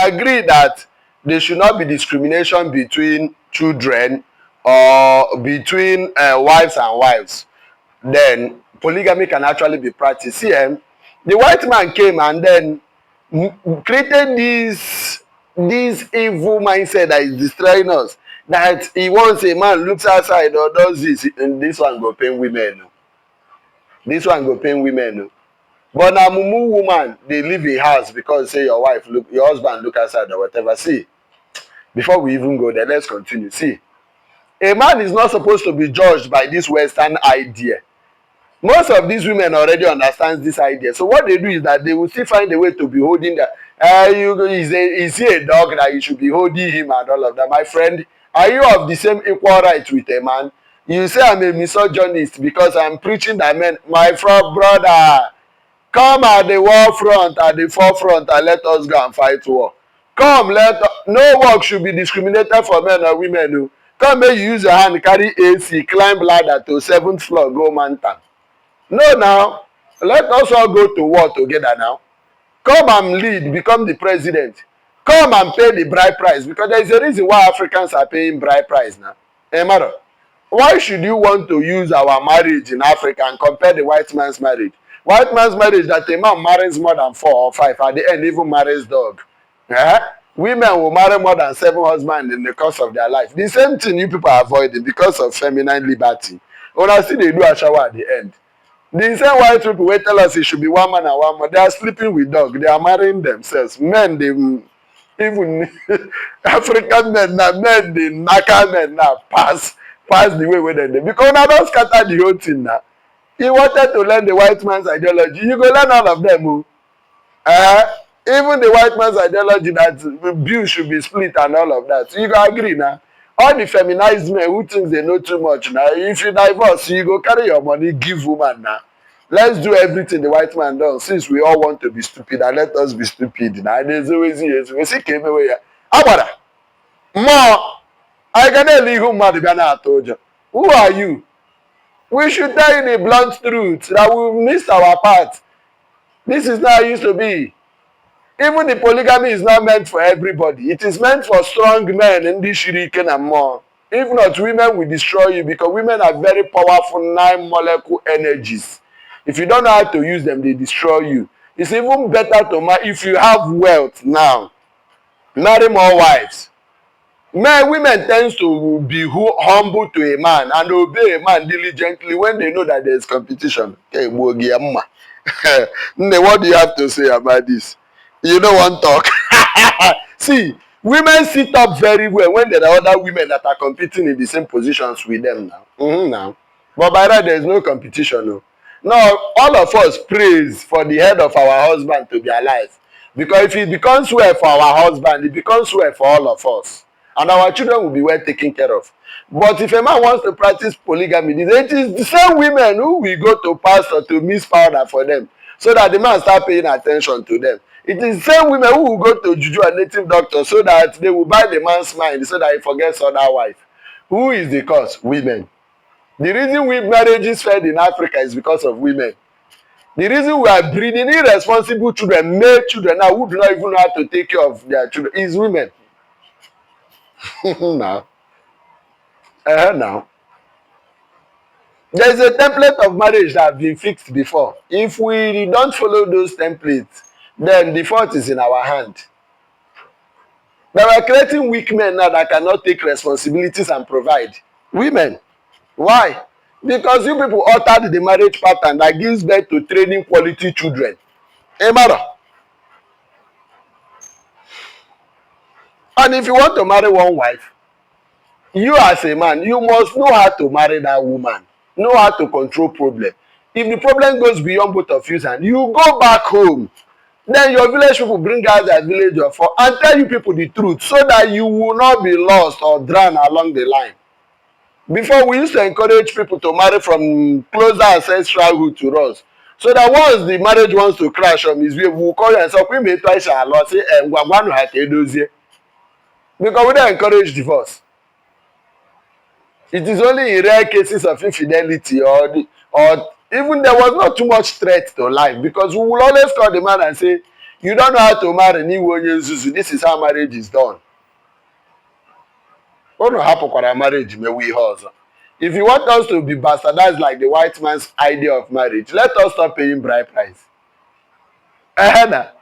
agree that there should not be discrimination between children or between wives and wives, then polygamy can actually be practiced. See, the white man came and then created this evil mindset that is destroying us. That he wants a man looks outside or does this, and this one go pain women. This one go pain women. But now mumu woman, they leave a house because say your wife look, your husband look outside or whatever. See, before we even go there, let's continue. See, a man is not supposed to be judged by this Western idea. Most of these women already understand this idea. So what they do is that they will still find a way to be holding that. Is he a dog that you should be holding him and all of that? My friend, are you of the same equal right with a man? You say I'm a misogynist because I'm preaching that men, my friend, brother, come at the war front, at the forefront, and let us go and fight war. Come, no work should be discriminated for men or women. Come, may you use your hand, carry AC, climb ladder to 7th floor, go mountain. No, now, let us all go to war together now. Come and lead, become the president. Come and pay the bride price, because there is a reason why Africans are paying bride price now. Maro, why should you want to use our marriage in Africa and compare the white man's marriage? White man's marriage that a man marries more than 4 or 5, at the end even marries dog. Women will marry more than 7 husbands in the course of their life. The same thing you people are avoiding because of feminine liberty. When I see they do a shower at the end. The same white people will tell us it should be 1 man and 1 man. They are sleeping with dog. They are marrying themselves. Men, they even African men now, the Naka men now pass the way where they. Because now don't scatter the whole thing now. He wanted to learn the white man's ideology. You go learn all of them. Even the white man's ideology that views should be split and all of that. So you go agree now. All the feminized men who think they know too much now, if you divorce, you go carry your money, give woman now. Let's do everything the white man does, since we all want to be stupid, and let us be stupid. Now there's always we see came away. Abara, more. I can leave who mad I told you. Who are you? We should tell you the blunt truth that we missed our part. This is not how it used to be. Even the polygamy is not meant for everybody. It is meant for strong men in this shuriken and more. If not, women will destroy you, because women are very powerful 9-molecule energies. If you don't know how to use them, they destroy you. It's even better to marry, if you have wealth now, marry more wives. Women tend to be humble to a man and obey a man diligently when they know that there is competition. Okay, what do you have to say about this? You don't want to talk. See, women sit up very well when there are other women that are competing in the same positions with them now. Now. But by that, there is no competition. No. Now, all of us praise for the head of our husband to be alive. Because if it becomes well for our husband, it becomes well for all of us. And our children will be well taken care of. But if a man wants to practice polygamy, it is the same women who will go to pastor to mix powder for them, so that the man start paying attention to them. It is the same women who will go to juju and native doctor so that they will buy the man's mind so that he forgets other wife. Who is the cause? Women. The reason marriages failed in Africa is because of women. The reason we are breeding irresponsible children, male children now, who do not even know how to take care of their children, is women. Now. Now. There is a template of marriage that has been fixed before. If we don't follow those templates, then the fault is in our hand. They are creating weak men now that cannot take responsibilities and provide. Women. Why? Because you people altered the marriage pattern that gives birth to training quality children. Mother. And if you want to marry one wife, you as a man, you must know how to marry that woman. Know how to control problem. If the problem goes beyond both of you, and you go back home, then your village people bring out their village of four and tell you people the truth, so that you will not be lost or drowned along the line. Before, we used to encourage people to marry from closer ancestralhood to us, so that once the marriage wants to crash on his way, we will call you and say, we may twice our Lord say, because we don't encourage divorce. It is only in rare cases of infidelity or even there was not too much threat to life, because we will always call the man and say, You don't know how to marry n'iwu. This is how marriage is done. Unu hapụkwara marriage mewe ihe ọzọ. If you want us to be bastardized like the white man's idea of marriage, let us stop paying bride price. Let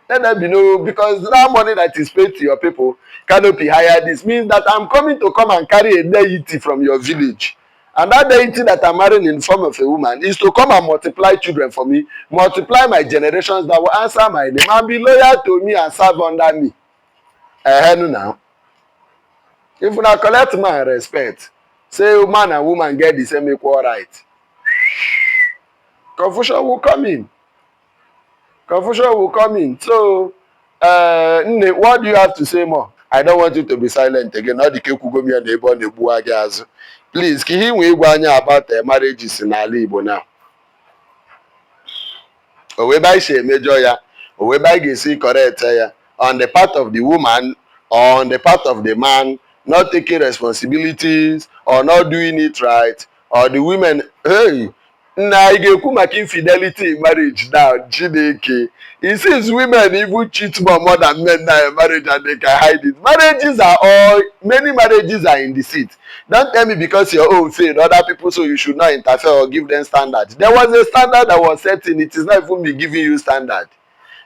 them be no, because that money that is paid to your people cannot be higher. This means that I'm coming to come and carry a deity from your village. And that deity that I'm marrying in the form of a woman is to come and multiply children for me, multiply my generations that will answer my name and be loyal to me and serve under me. Now. If una collect man respect, say man and woman get the same equal right, confusion will come in. Confusion will come in. So, Nne, what do you have to say more? I don't want you to be silent again. Not the Kekugomi and Ebo Nebuagazu. Please, can you hear about marriages in Ali Igbo now? Oweba she major ya, oweba gesi correct ya. On the part of the woman, or on the part of the man, not taking responsibilities or not doing it right, or the women, hey, na igekwu maka infidelity in marriage now, Chineke. It seems women even cheat more than men now in marriage and they can hide it. Many marriages are in deceit. Don't tell me because your own failed other people, so you should not interfere or give them standards. There was a standard that was set in. It is not even me giving you standard.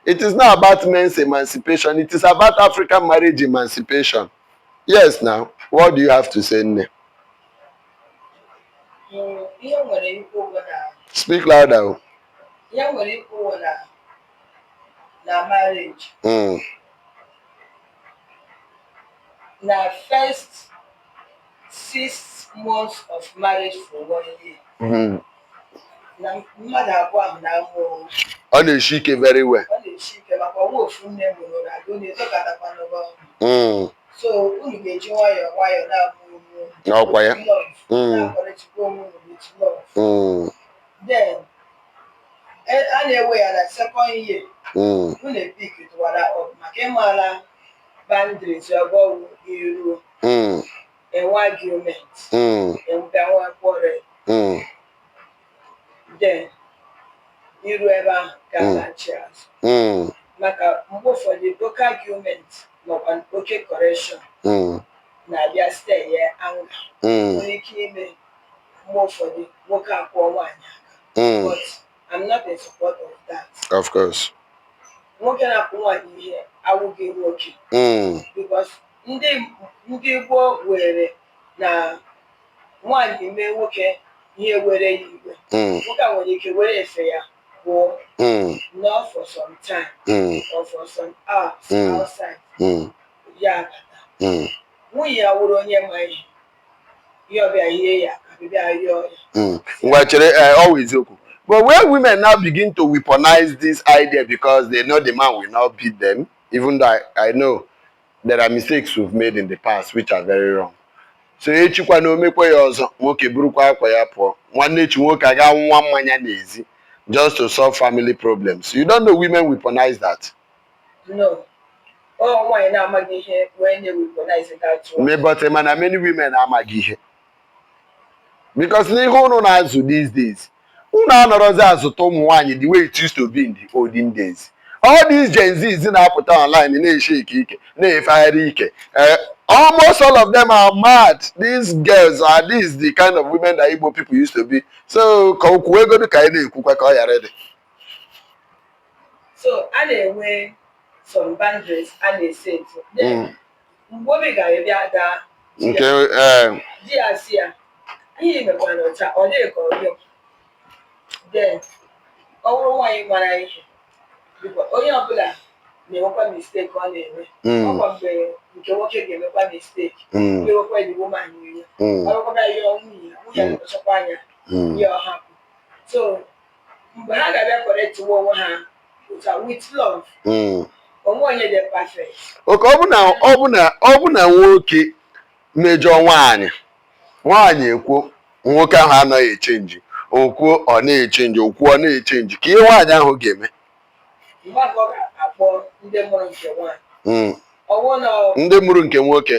It is not about men's emancipation. It is about African marriage emancipation. Yes, now, what do you have to say, Nne? Speak louder. Marriage. Na first 6 months of marriage for 1 year. Na mmadụ abụọ ahụ na-amụ. Ọ na-eshi ike very well. Ọ na-eshi ike maka ọnwa ofu nne mụrụ na agụ na-etokọtakwa n'ọgbọ. So unu ga-eji nwayọọ nwayọọ na-amụ ụmụ. N'ọkwa ya. Na-akọrịchikwa ụmụ with love. Then a na-ewe ya na second year. Unu epikitụwara ọgụ maka ịmara boundaries ọgọwụ iru. Enwe argument. Enwe quarrel. Then iru ebe ahụ ga-alachi azụ. Maka mgbe ụfọdụ oke argument maọkwa oke correction na-abịa stay ya anger. Nwere ike ime mgbe ụfọdụ nwoke akwụọ nwaanyị aka. But I'm not in support of that. Of course. Nwoke na-akwụ nwaanyị ihe awụghị nwoke. Because ndị gboo were na nwaanyị mee nwoke ihe were ya iwe. Nwoke a nwere ike were efe ya pụọ. Not for some time or for some hours outside. Ya abata. Nwunye ya wụrụ onye ma ihe. Ihe ọbịa ihe ya ka bịa yọọ ya. Ngwa chere always okwu. But when women now begin to weaponize this idea because they know the man will not beat them, even though I know there are mistakes we've made in the past which are very wrong. So echikwa na omekwe ya ọzọ, nwoke burukwa akwa ya pụọ. Nwanne echi nwoke aga nwa mmanya n'ezi just to solve family problems. You don't know women weaponize that. No. Oh, why na amaghị ihe when they weaponize that one. But many women amaghị ihe. Because n'ihe unu na-azụ these days, unu anọrọzi azụta ụmụ nwaanyị the way it used to be in the olden days. All these Gen Zs na-apụta online na-eshake ike, na-efegharị ike. Almost all of them are mad. These girls are the kind of women that Igbo people used to be. So, ka okwu ego dị ka ị na-ekwukwa ka ọ yara dị. So, a na-enwe some boundaries a na-eset. Then, mgbe obi ga-abịa daa. Nke di ya si ya, ihe imekwa n'ọcha, ọ dịghị ka ọ dị. Then, ọ bụrụ nwaanyị gwara ihe. Onye ọbụla na-enwekwa mistake ọ na-eme. Ọkwa mgbe nke nwoke ga-emekwa mistake. Ga-enwekwa the woman iwe. Ọ bụrụkwa ya nwunye na-akpachakwa anya ya ọ hapụ. So, mgbe ha ga-abịa correct onwe ha with love. Onwe onye dị perfect. Oke ọ bụ na nwoke mejọ nwaanyị ekwu nwoke ahụ anaghị echenji. Okwu ọ na-echenji, okwu ọ na-echenji. Ka ihe nwaanyị ahụ ga-eme. Mgbe ọ ga-akpọ ndị mụrụ nke nwaanyị. Ndị mụrụ nke nwoke.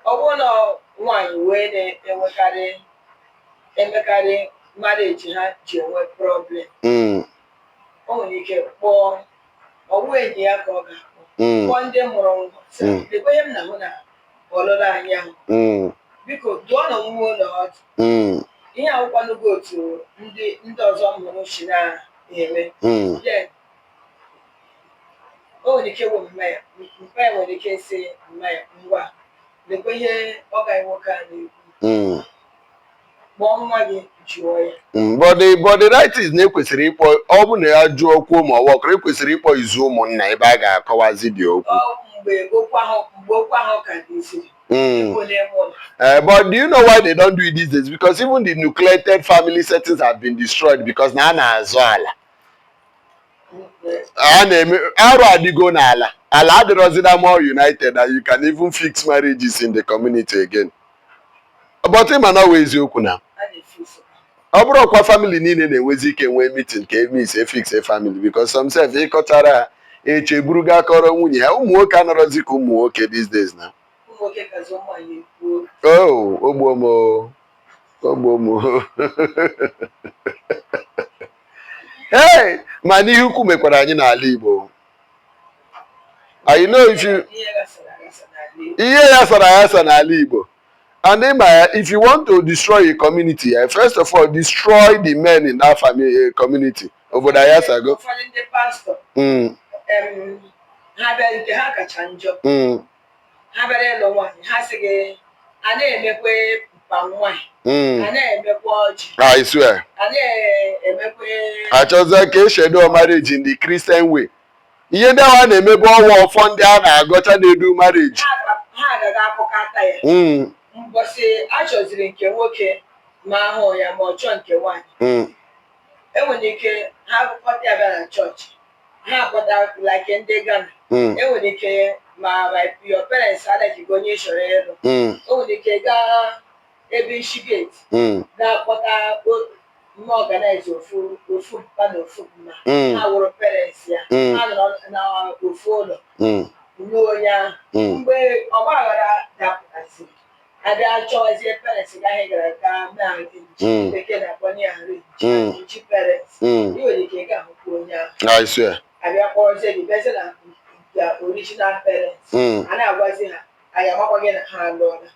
Ọ bụrụ na nwaanyị wee na-emekarị marriage ha ji enwe problem. O nwere ike kpọọ ọwụ enyi ya ka ọ ga-akpọ kpọọ ndị mụrụ nwa lekwenye m na hụ na ọlụlụ anyị ahụ biko dụọ na omume ụlọ ọdụ ihe awụkwanụgo otu ndị ọzọ mụrụ si na-eme o nwere ike wụ mma ya nwere ike isi mma ya ngwa lekwe ihe ọ gaghị nwoke a na-ekwu kpọọ nwa gị jụọ ya but the right is na ekwesịrị ịkpọ ọ bụ na ya jụọ okwu ma ọ wọkụrụ ekwesịrị ịkpọ izu ụmụnna ebe a ga-akọwazi dị okwu mgbe okwu ahụ ka dị isi but do you know why they don't do it these days? Because even the nucleated family settings have been destroyed because na na-azụ ala a na-eme arụ adịgo n'ala ala adịrọzina more united and you can even fix marriages in the community again. But ịma na ọ wụ eziokwu na ọ bụrụ ọkwa family niile na-enwezi ike nwee meeting ka emis efix family because some self ịkọchara ha echeburu ga akọrọ nwunye ha ụmụ nwoke anọrọzi ka ụmụ nwoke these days na ogbomo hey ma n'ihe ukwu mekwara anyị n'ala Igbo I know if you ihe ya sara ya sa n'ala Igbo. And if you want to destroy a community, first of all, destroy the men in that family community. Over the years ago. I swear. I just schedule marriage in the Christian way. You know what they make all fund down and got to do marriage. Mbọsị achọziri nke nwoke ma ahụ ya ma ọ chọọ nke nwaanyị enwere ike ha akpọta ya bịa na chọọchị ha akpọta like ndị Ghana enwere ike ma your parents anaghị onye chọrọ ịlụ enwere ike gaa ebe isi gate ga-akpọta mma organize ofu mpa na ofu mma ha wụrụ parents ya ha nọ na ofu ụlọ ruo ya mgbe ọgbaghara dapụtasị abịa chọzie parents gaghị gara ka na bekee na-akpọnye ahụ nchi parents iwere ike ga ahụkwa onye ahụ abịa kpọrọzie gị bịazie na original parents a na-agwazi ha anyị amakwaghị na ha alụọla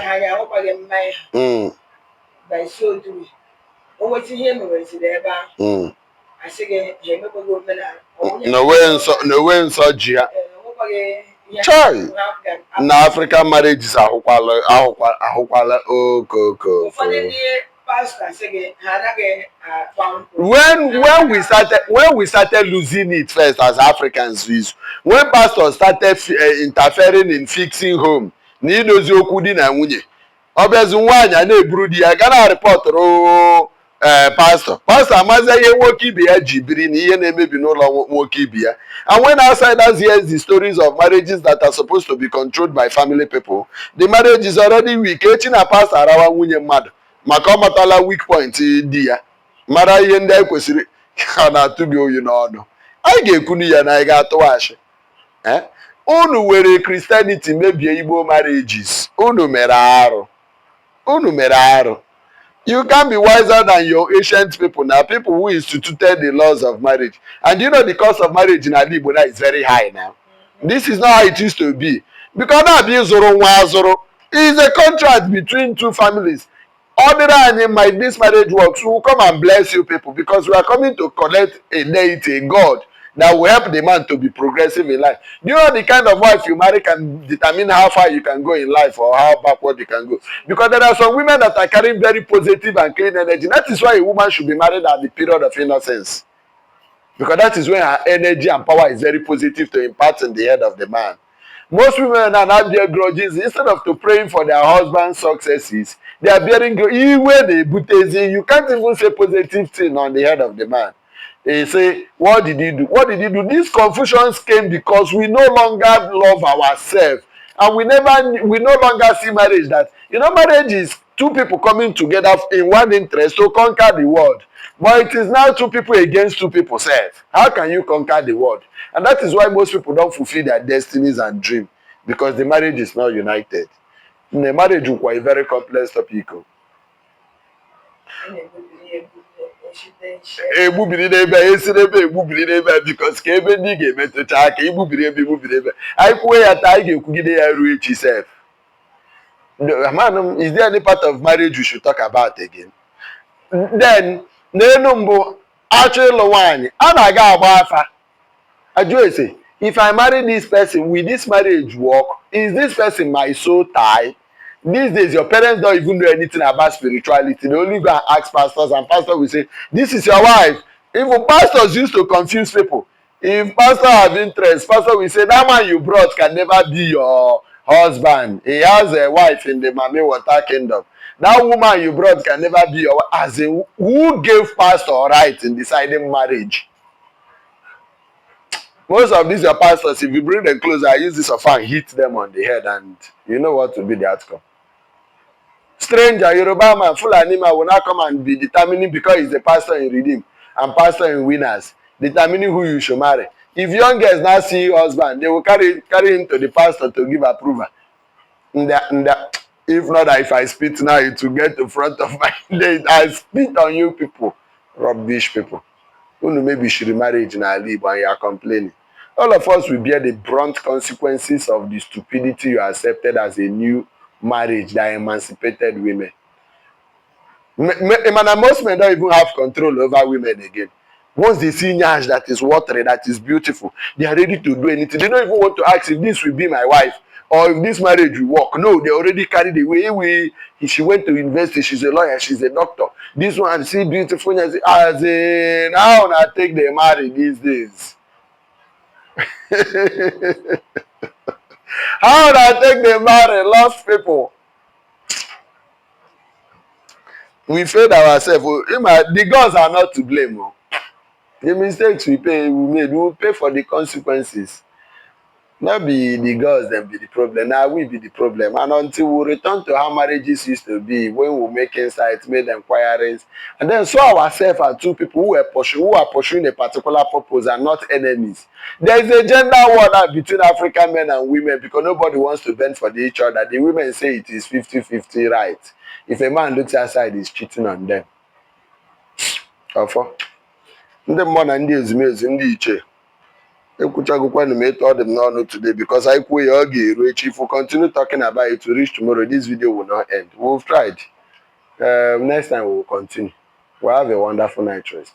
ha anyị amakwaghị mmanya ha baisi oduru o nweta ihe mereziri ebe ahụ asị gị ha emekwaghị omenala n'onwe nsọ ji ha chai na African marriages ahụkwala okoko. When we started losing it first as Africans is when pastors started interfering in fixing home na idozi okwu di na nwunye ọbịazi nwaanyị a na-eburu di ya gara rịpọtụrụ pastor amazi ihe nwoke ibe ya ji biri na ihe na-emebi n'ụlọ nwoke ibe ya. And when outsiders hear the stories of marriages that are supposed to be controlled by family people, the marriage is already weak. Echi na pastor arawa nwunye mmadụ maka ọ matala weak point di ya mara ihe ndị anyị kwesịrị ha na-atụ gị oyi n'ọnụ anyị ga-ekwunu ya na anyị ga-atụwachi unu were Christianity mebie Igbo marriages unu mere arụ. You can be wiser than your ancient people now, people who instituted the laws of marriage. And you know the cost of marriage in Igbo now is very high now. This is not how it used to be. Because now being zoro is a contract between two families. Ordinarily, this marriage works. We will come and bless you people because we are coming to collect a deity, a God, that will help the man to be progressive in life. Do you know the kind of wife you marry can determine how far you can go in life or how backward you can go? Because there are some women that are carrying very positive and clean energy. That is why a woman should be married at the period of innocence. Because that is when her energy and power is very positive to impart in the head of the man. Most women are not bearing grudges. Instead of to praying for their husband's successes, they are bearing grudges. You can't even say positive thing on the head of the man. They say, what did he do? What did he do? These confusions came because we no longer love ourselves. And we no longer see marriage that, marriage is two people coming together in one interest to conquer the world. But it is now two people against two people self. How can you conquer the world? And that is why most people don't fulfill their destinies and dreams. Because the marriage is not united. The marriage is quite a very complex topic. egbubiri n'ebe esiri ebe egbubiri n'ebe because ka ebe ndị ga-emetụcha aka igbubiri ebe anyị kwuo ya taa anyị ga-ekwugide ya ruo echi sef. Man, is there any part of marriage we should talk about again? Then n'elu mbụ achọ ịlụ nwaanyị a na-aga agba afa ajụ ese, if I marry this person, will this marriage work? Is this person my soul tie? These days, your parents don't even know anything about spirituality. They only go and ask pastors, and pastor will say, "This is your wife." Even pastors used to confuse people. If pastor have interest, pastor will say, "That man you brought can never be your husband. He has a wife in the Mami Water Kingdom. That woman you brought can never be your wife." As in, who gave pastor right in deciding marriage? Most of these your pastors, if you bring them closer, I use this offer and hit them on the head, and you know what will be the outcome. Stranger, Yoruba man, Fulani man will not come and be determining because he's a pastor in Redeem and pastor in Winners, determining who you should marry. If young girls now see husband, they will carry him to the pastor to give approval. If not, if I spit now, it will get to front of my day. I spit on you people, rubbish people. Who know maybe should marriage in Ali, but you are complaining. All of us will bear the brunt consequences of the stupidity you accepted as a new marriage that emancipated women. Most men don't even have control over women again. Once they see nyash that is watery, that is beautiful, they are ready to do anything. They don't even want to ask if this will be my wife or if this marriage will work. No, they already carried away. She went to university, she's a lawyer, she's a doctor. This one, see beautiful, as in, how I take the marriage these days. How I take the marriage, lost people. We failed ourselves. The gods are not to blame. The mistakes we made, we will pay for the consequences. Not be the girls them be the problem. Now we be the problem. And until we return to how marriages used to be, when we make insights, made inquiries, and then saw ourselves as two people who are pursuing a particular purpose and not enemies. There is a gender war now between African men and women because nobody wants to bend for each other. The women say it is 50-50 right. If a man looks outside, he's cheating on them. Ndị mmụọ na ndị ezumezu ndị iche ekwuchagokwanụ m etu ọ dị m n'ọnụ today because I kwuo ya ọ ga-eru echi. If we continue talking about it to reach tomorrow, this video will not end. We've tried. Next time we will continue. We'll have a wonderful night rest.